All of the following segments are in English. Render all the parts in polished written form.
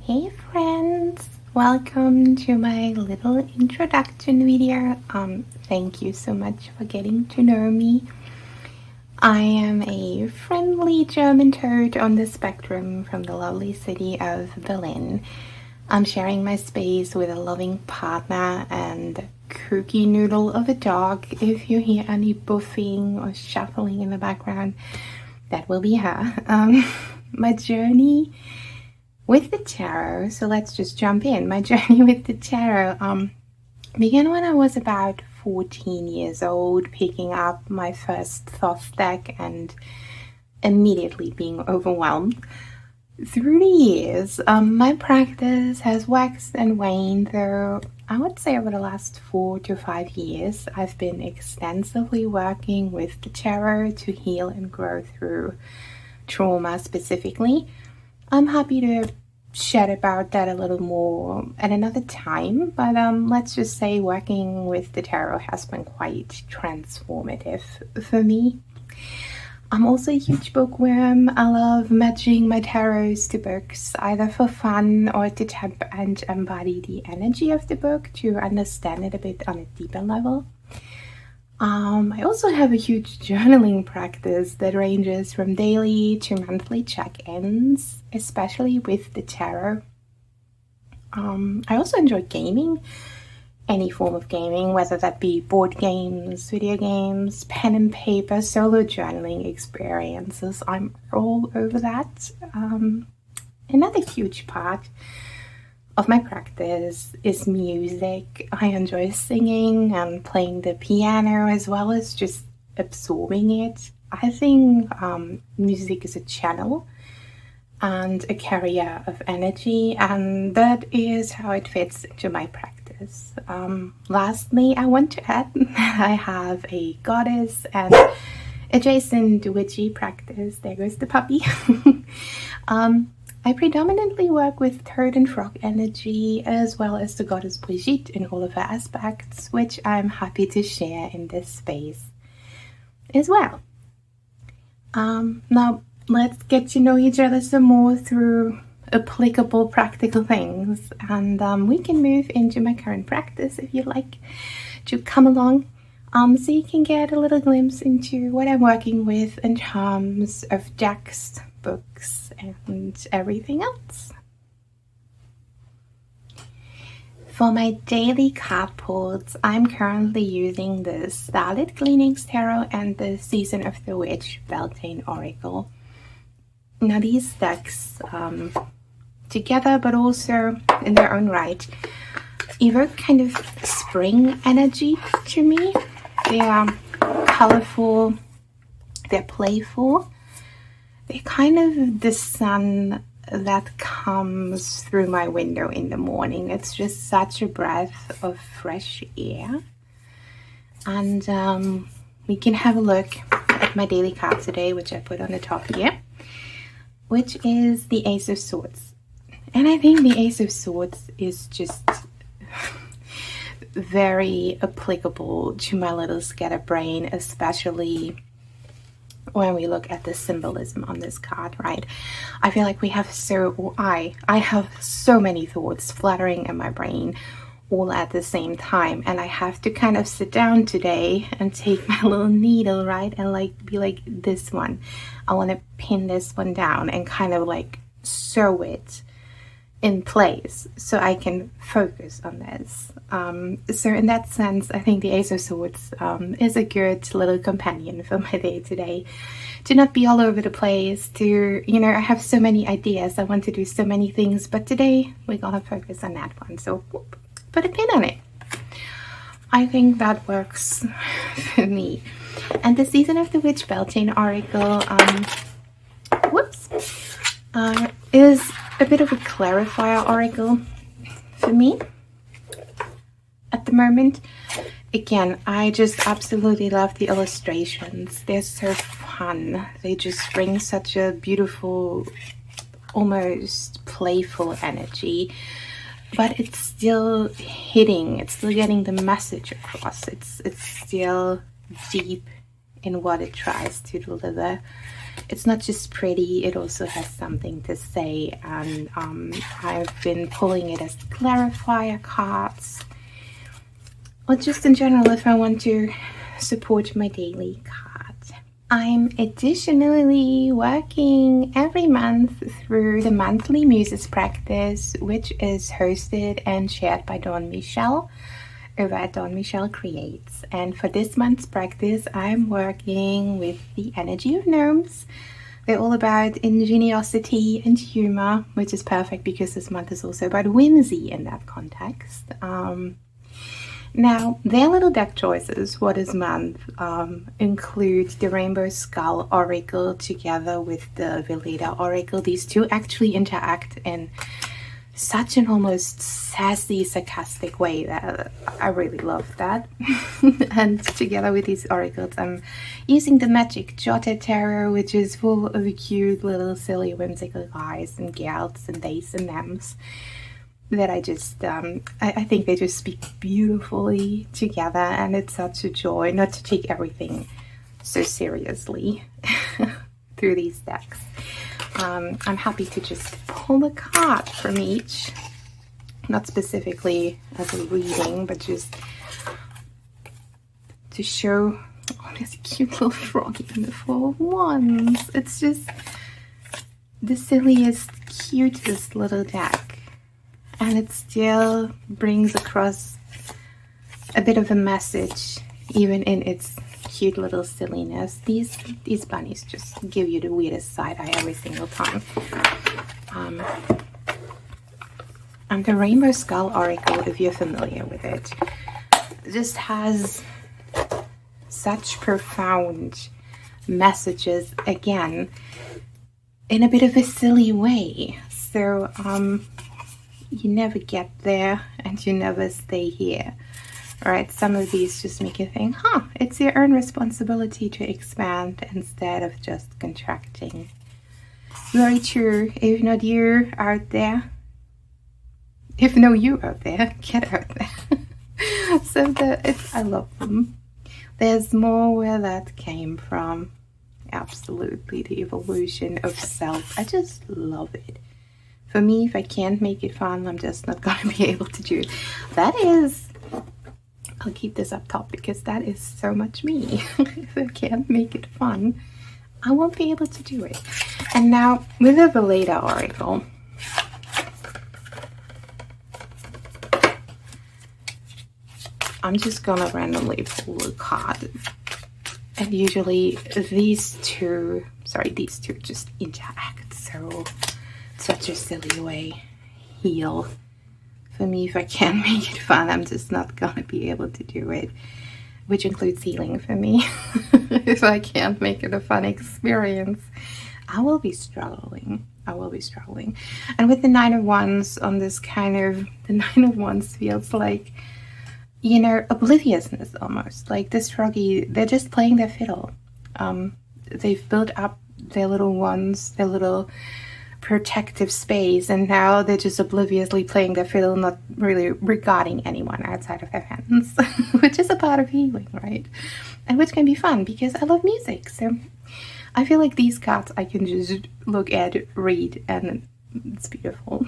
Hey friends, welcome to my little introduction video. Thank you so much for getting to know me. I am a friendly German toad on the spectrum from the lovely city of Berlin. I'm sharing my space with a loving partner and cookie noodle of a dog. If you hear any buffing or shuffling in the background, that will be her. My journey with the tarot, so let's just jump in. My journey with the tarot began when I was about 14 years old, picking up my first Thoth deck and immediately being overwhelmed. Through the years, my practice has waxed and waned, though I would say over the last 4 to 5 years, I've been extensively working with the tarot to heal and grow through trauma specifically. I'm happy to chat about that a little more at another time, but let's just say working with the tarot has been quite transformative for me. I'm also a huge bookworm. I love matching my tarots to books, either for fun or to tap and embody the energy of the book to understand it a bit on a deeper level. I also have a huge journaling practice that ranges from daily to monthly check-ins, especially with the tarot. I also enjoy gaming, any form of gaming, whether that be board games, video games, pen and paper, solo journaling experiences. I'm all over that. Another huge part of my practice is music. I enjoy singing and playing the piano as well as just absorbing it. I think music is a channel and a carrier of energy, and that is how it fits into my practice. Lastly, I want to add that I have a goddess and adjacent witchy practice. There goes the puppy. I predominantly work with toad and frog energy as well as the goddess Brigitte in all of her aspects, which I'm happy to share in this space as well. Now let's get to know each other some more through applicable practical things, and we can move into my current practice if you'd like to come along, so you can get a little glimpse into what I'm working with in terms of decks, books, and everything else. For my daily card pulls, I'm currently using the Starlit Gleanings Tarot and the Season of the Witch Beltane Oracle. Now these decks, together but also in their own right, evoke kind of spring energy to me. They are colorful, they're playful. They're kind of the sun that comes through my window in the morning. It's just such a breath of fresh air. And we can have a look at my daily card today, which I put on the top here, which is the Ace of Swords. And I think the Ace of Swords is just very applicable to my little scatterbrain, especially when we look at the symbolism on this card, right? I feel like we have I have so many thoughts fluttering in my brain all at the same time, and I have to kind of sit down today and take my little needle, right, and like be like, this one, I want to pin this one down and kind of like sew it in place so I can focus on this. So in that sense, I think the Ace of Swords is a good little companion for my day today, to not be all over the place, to, you know, I have so many ideas, I want to do so many things, but today we're gonna focus on that one, so whoop, put a pin on it. I think that works for me. And the Season of the Witch Beltane Oracle is a bit of a clarifier oracle for me at the moment. Again, I just absolutely love the illustrations. They're so fun. They just bring such a beautiful, almost playful energy, but it's still hitting, it's still getting the message across. It's still deep in what it tries to deliver. it's not just pretty, it also has something to say. And I've been pulling it as clarifier cards, or just in general if I want to support my daily cards. I'm additionally working every month through the Monthly Muses practice, which is hosted and shared by Dawn Michelle over at Dawn Michelle Creates. And for this month's practice, I'm working with the energy of gnomes. They're all about ingeniosity and humor, which is perfect because this month is also about whimsy in that context. Now, their little deck choices for this month include the Brainskull Oracle together with the Veleda Oracle. These two actually interact in such an almost sassy, sarcastic way that I really love that. And together with these oracles, I'm using the magic Jotter tarot, which is full of cute little silly whimsical guys and gals and theys and thems that I just, I think they just speak beautifully together, and it's such a joy not to take everything so seriously through these decks. I'm happy to just pull a card from each, not specifically as a reading, but just to show. Oh, there's a cute little froggy in the Four of Wands. It's just the silliest, cutest little deck, and it still brings across a bit of a message, even in its cute little silliness. These bunnies just give you the weirdest side eye every single time. And the Brainskull Oracle, if you're familiar with it, just has such profound messages, again, in a bit of a silly way. So you never get there and you never stay here. Right, some of these just make you think, it's your own responsibility to expand instead of just contracting. Very true. If not you out there, if no you out there, get out there. So I love them. There's more where that came from. Absolutely, the evolution of self. I just love it. For me, if I can't make it fun, I'm just not going to be able to do it. That is... I'll keep this up top because that is so much me. If I can't make it fun, I won't be able to do it. And now with the Veleda Oracle, I'm just gonna randomly pull a card. And usually these two just interact so such a silly way. Heal. For me, if I can't make it fun, I'm just not gonna be able to do it, which includes healing for me. If I can't make it a fun experience, I will be struggling. And with the Nine of Wands on this the Nine of Wands feels like, obliviousness almost. Like this froggy, they're just playing their fiddle. They've built up their little wands, their little protective space, and now they're just obliviously playing their fiddle, not really regarding anyone outside of their hands, which is a part of healing, right? And which can be fun because I love music. So I feel like these cards I can just look at, read, and it's beautiful.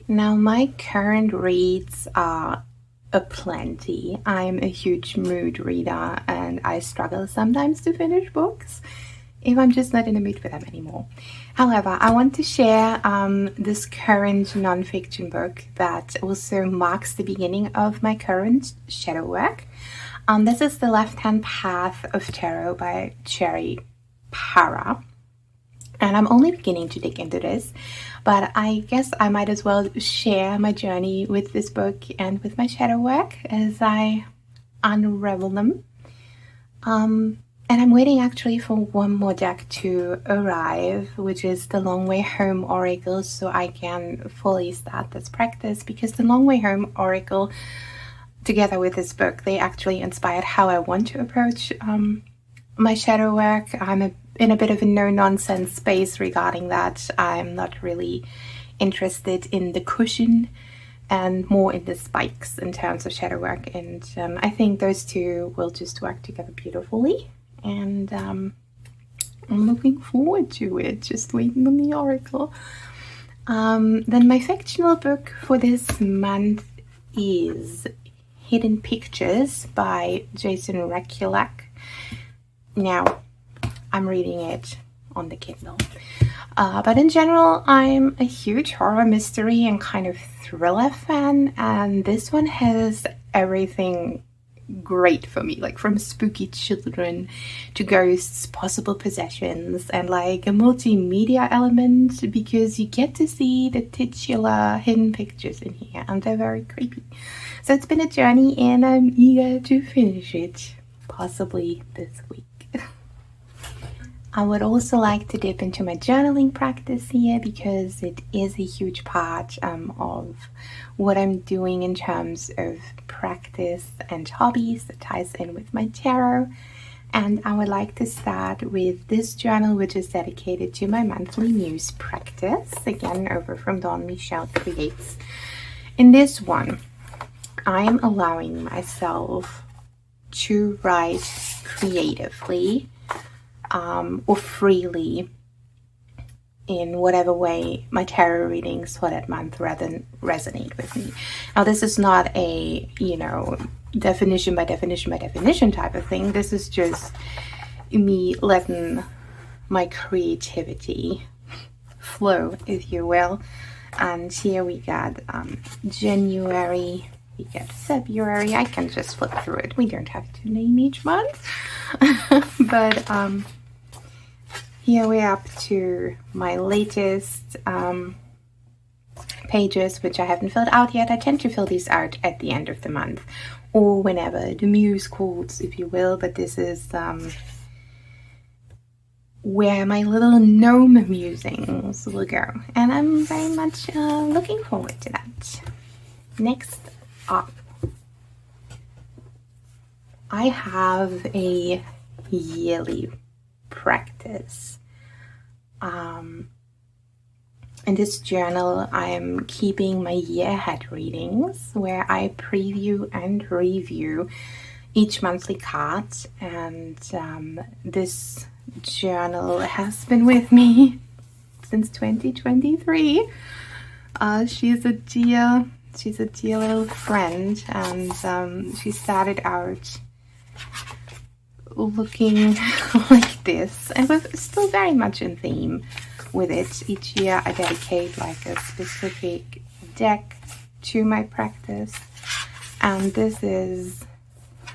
Now my current reads are aplenty. I'm a huge mood reader and I struggle sometimes to finish books if I'm just not in the mood for them anymore. However, I want to share this current nonfiction book that also marks the beginning of my current shadow work. This is The Left-Hand Path of Tarot by Cherry Para. And I'm only beginning to dig into this, but I guess I might as well share my journey with this book and with my shadow work as I unravel them. And I'm waiting actually for one more deck to arrive, which is the Long Way Home Oracle, so I can fully start this practice, because the Long Way Home Oracle, together with this book, they actually inspired how I want to approach my shadow work. I'm in a bit of a no-nonsense space regarding that. I'm not really interested in the cushion and more in the spikes in terms of shadow work, and I think those two will just work together beautifully. And I'm looking forward to it, just waiting on the oracle. Then my fictional book for this month is Hidden Pictures by Jason Rekulak. Now, I'm reading it on the Kindle. But in general, I'm a huge horror, mystery, and kind of thriller fan, and this one has everything great for me, like from spooky children to ghosts, possible possessions, and like a multimedia element, because you get to see the titular hidden pictures in here, and they're very creepy. So it's been a journey, and I'm eager to finish it, possibly this week. I would also like to dip into my journaling practice here, because it is a huge part of what I'm doing in terms of practice and hobbies that ties in with my tarot. And I would like to start with this journal, which is dedicated to my monthly muse practice, again over from Dawn Michelle Creates. In this one, I am allowing myself to write creatively or freely in whatever way my tarot readings for that month resonate with me. Now, this is not a, definition by definition type of thing. This is just me letting my creativity flow, if you will. And here we got January, we get February. I can just flip through it. We don't have to name each month. But here we're up to my latest pages, which I haven't filled out yet. I tend to fill these out at the end of the month, or whenever the muse calls, if you will. But this is where my little gnome musings will go, and I'm very much looking forward to that. Next up, I have a yearly practice. In this journal, I'm keeping my year ahead readings, where I preview and review each monthly card. And this journal has been with me since 2023. She's a dear little friend, and she started out looking like this, and we're still very much in theme with it. Each year I dedicate like a specific deck to my practice, and this is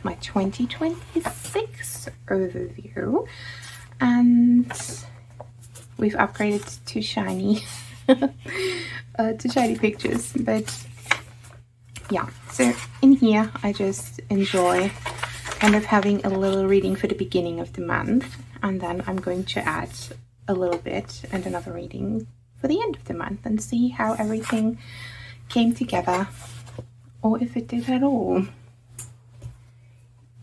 my 2026 overview, and we've upgraded to shiny pictures. But yeah, so in here I just enjoy kind of having a little reading for the beginning of the month, and then I'm going to add a little bit and another reading for the end of the month, and see how everything came together, or if it did at all.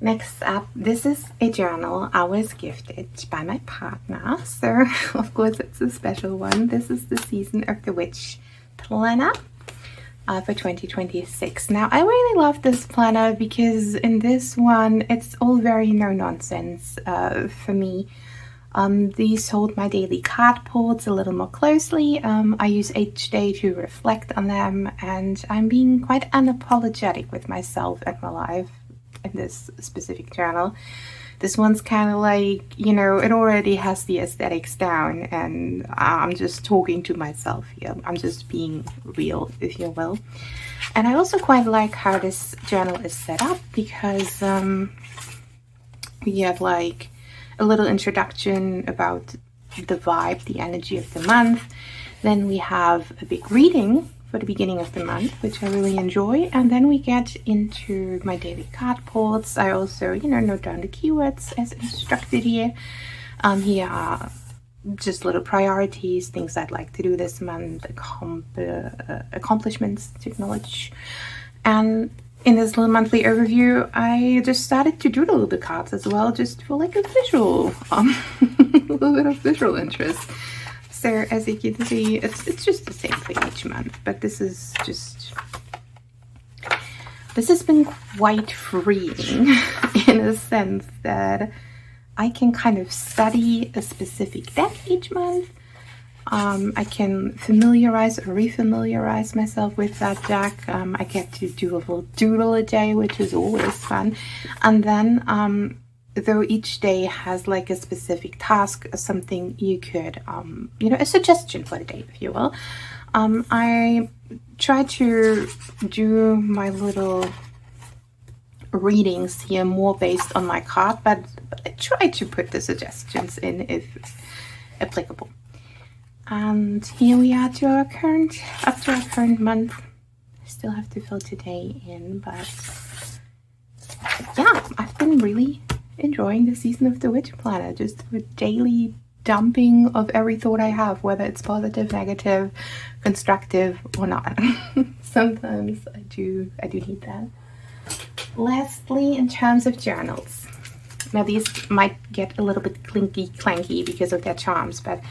Next up, this is a journal I was gifted by my partner, so of course it's a special one. This is the Season of the Witch planner for 2026. Now, I really love this planner because in this one it's all very no nonsense for me. These hold my daily card pulls a little more closely. I use each day to reflect on them, and I'm being quite unapologetic with myself and my life in this specific journal. This one's kind of like, it already has the aesthetics down, and I'm just talking to myself here. I'm just being real, if you will. And I also quite like how this journal is set up, because we have like a little introduction about the vibe, the energy of the month. Then we have a big reading for the beginning of the month, which I really enjoy, and then we get into my daily card pulls. I also, note down the keywords as instructed here. Here are just little priorities, things I'd like to do this month, accomplishments to acknowledge. And in this little monthly overview, I just started to doodle the cards as well, just for like a visual, a little bit of visual interest. So as you can see, it's just the same for each month, but this has been quite freeing in a sense that I can kind of study a specific deck each month. I can familiarize or refamiliarize myself with that deck. I get to do a little doodle a day, which is always fun. And then, though each day has like a specific task or something you could, a suggestion for the day, if you will, I try to do my little readings here more based on my card, but I try to put the suggestions in if applicable. And here we are to our current month. I still have to fill today in, but yeah, I've been really enjoying the season of the Witch Planner, just a daily dumping of every thought I have, whether it's positive, negative, constructive or not. Sometimes I do need that. Lastly, in terms of journals, now these might get a little bit clanky because of their charms, but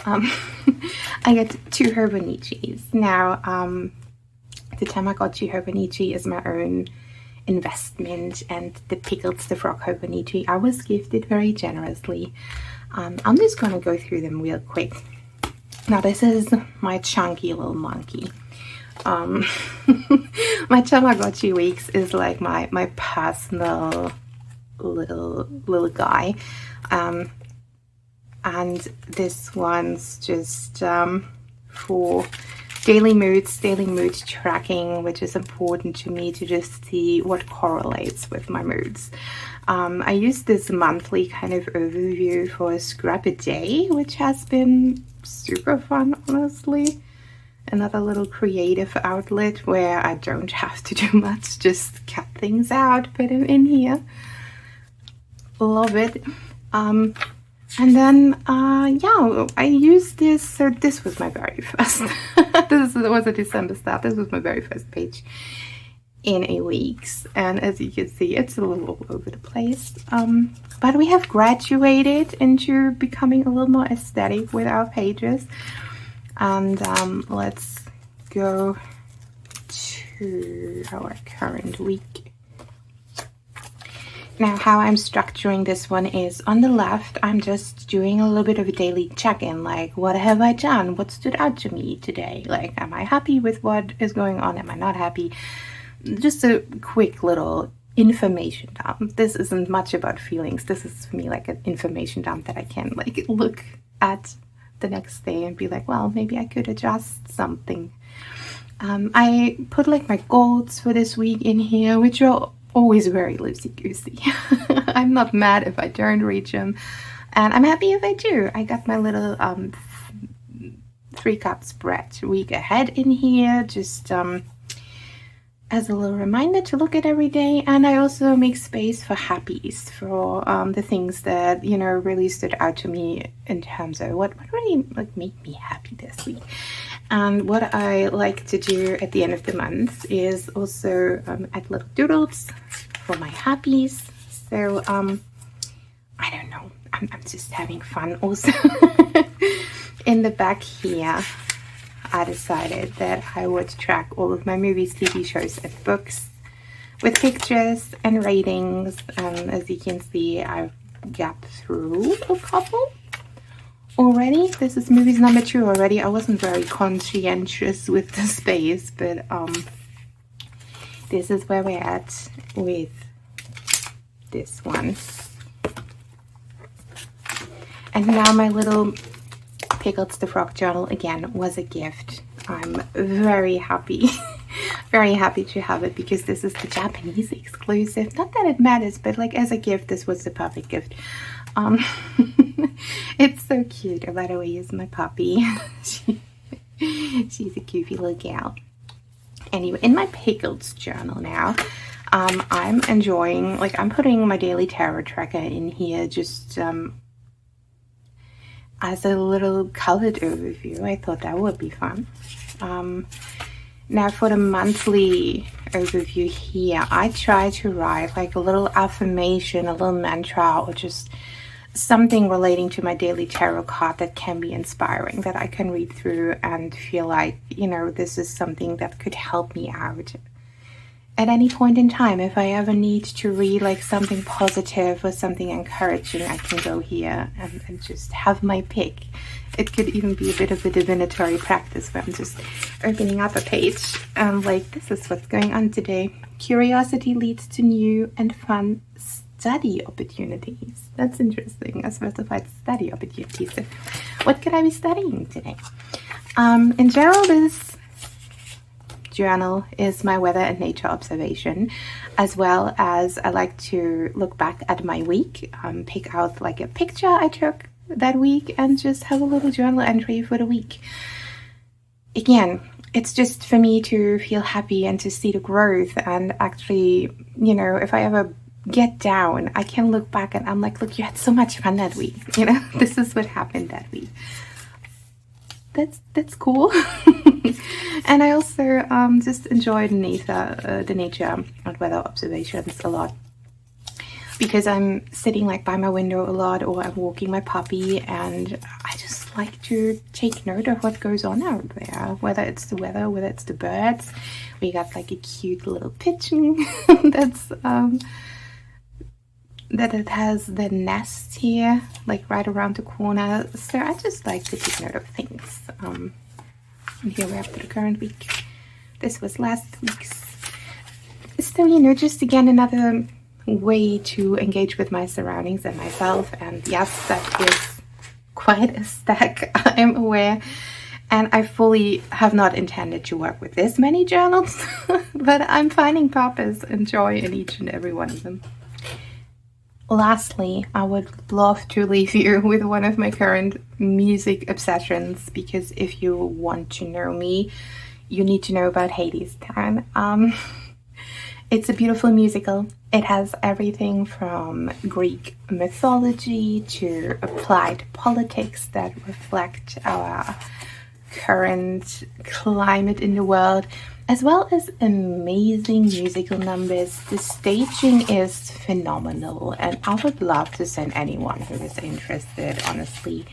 I get 2 Hobonichis. Now, the Tamagotchi Hobonichi is my own investment, and the Pickles the Frog Hobonichi I was gifted very generously. I'm just gonna go through them real quick. Now, this is my chunky little monkey. My Tamagotchi Weeks is like my personal little guy, and this one's just for daily mood tracking, which is important to me to just see what correlates with my moods. I use this monthly kind of overview for a scrap a day, which has been super fun, honestly. Another little creative outlet where I don't have to do much, just cut things out, put them in here. Love it. And then, yeah, I used this. So this was my very first. This was a December start. This was my very first page in a week's, and as you can see, it's a little all over the place. But we have graduated into becoming a little more aesthetic with our pages. And let's go to our current week. Now, how I'm structuring this one is on the left, I'm just doing a little bit of a daily check-in, like what have I done? What stood out to me today? Like, am I happy with what is going on? Am I not happy? Just a quick little information dump. This isn't much about feelings. This is for me like an information dump that I can like look at the next day and be like, well, maybe I could adjust something. I put like my goals for this week in here, which are always very loosey-goosey. I'm not mad if I don't reach them, and I'm happy if I do. I got my little 3-cup spread week ahead in here, just as a little reminder to look at every day. And I also make space for happies, for the things that, you know, really stood out to me in terms of what really like made me happy this week. And what I like to do at the end of the month is also add little doodles for my happies. So I don't know, I'm just having fun also. In the back here, I decided that I would track all of my movies, TV shows, and books with pictures and ratings. As you can see, I've got through a couple already. This is movies number 2 already. I wasn't very conscientious with the space, but this is where we're at with this one. And now my little Pickles the Frog journal again was a gift. I'm very happy very happy to have it because this is the Japanese exclusive. Not that it matters, but like as a gift, this was the perfect gift. It's so cute. By the way, here's my puppy. She's a goofy little gal. Anyway, in my Pickles journal now, I'm enjoying, like, I'm putting my daily tarot tracker in here just as a little colored overview. I thought that would be fun. Now for the monthly overview here, I try to write like a little affirmation, a little mantra, or just something relating to my daily tarot card that can be inspiring, that I can read through and feel like, you know, this is something that could help me out at any point in time, if I ever need to read like something positive or something encouraging, I can go here and just have my pick. It could even be a bit of a divinatory practice where I'm just opening up a page and like, this is what's going on today. Curiosity leads to new and fun study opportunities. That's interesting. I specified study opportunities. So what could I be studying today? In general, this journal is my weather and nature observation, as well as I like to look back at my week, pick out like a picture I took that week and just have a little journal entry for the week. Again, it's just for me to feel happy and to see the growth, and actually, you know, if I ever get down, I can look back and I'm like, look, you had so much fun that week, you know, this is what happened that week. That's cool. And I also just enjoy the nature and weather observations a lot, because I'm sitting like by my window a lot, or I'm walking my puppy, and I just like to take note of what goes on out there, whether it's the weather, whether it's the birds. We got like a cute little pigeon that's that it has the nest here, like right around the corner. So I just like to take note of things. And here we're up to the current week. This was last week's. So, you know, just again, another way to engage with my surroundings and myself. And yes, that is quite a stack, I'm aware. And I fully have not intended to work with this many journals, but I'm finding purpose and joy in each and every one of them. Lastly, I would love to leave you with one of my current music obsessions, because if you want to know me, you need to know about Hadestown. It's a beautiful musical. It has everything from Greek mythology to applied politics that reflect our current climate in the world, as well as amazing musical numbers. The staging is phenomenal, and I would love to send anyone who is interested, honestly,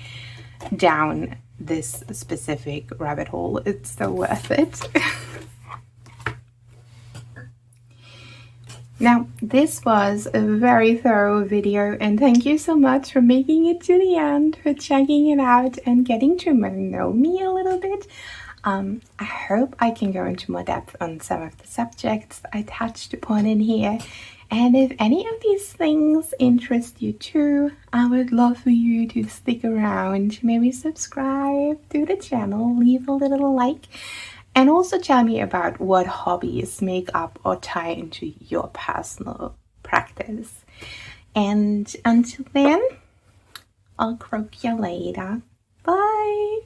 down this specific rabbit hole. It's so worth it. Now, this was a very thorough video, and thank you so much for making it to the end, for checking it out and getting to know me a little bit. I hope I can go into more depth on some of the subjects I touched upon in here. And if any of these things interest you too, I would love for you to stick around, maybe subscribe to the channel, leave a little like, and also tell me about what hobbies make up or tie into your personal practice. And until then, I'll croak you later. Bye!